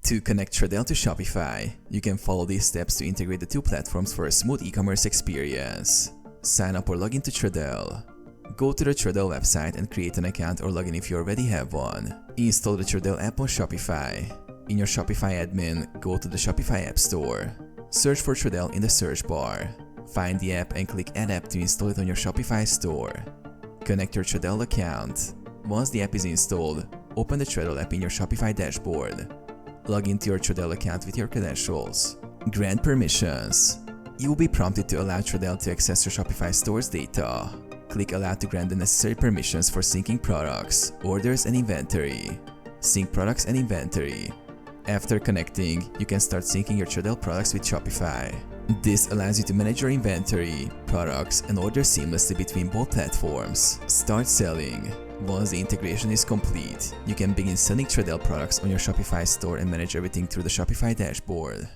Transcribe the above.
To connect Tradelle to Shopify, you can follow these steps to integrate the two platforms for a smooth e-commerce experience. Sign up or log into Tradelle. Go to the Tradelle website and create an account or login if you already have one. Install the Tradelle app on Shopify. In your Shopify admin, go to the Shopify App Store. Search for Tradelle in the search bar. Find the app and click Add App to install it on your Shopify store. Connect your Tradelle account. Once the app is installed, open the Tradelle app in your Shopify dashboard. Log into your Tradelle account with your credentials. Grant permissions. You will be prompted to allow Tradelle to access your Shopify store's data. Click Allow to grant the necessary permissions for syncing products, orders, and inventory. Sync products and inventory. After connecting, you can start syncing your Tradelle products with Shopify. This allows you to manage your inventory, products, and orders seamlessly between both platforms. Start selling. Once the integration is complete, you can begin selling Tradelle products on your Shopify store and manage everything through the Shopify dashboard.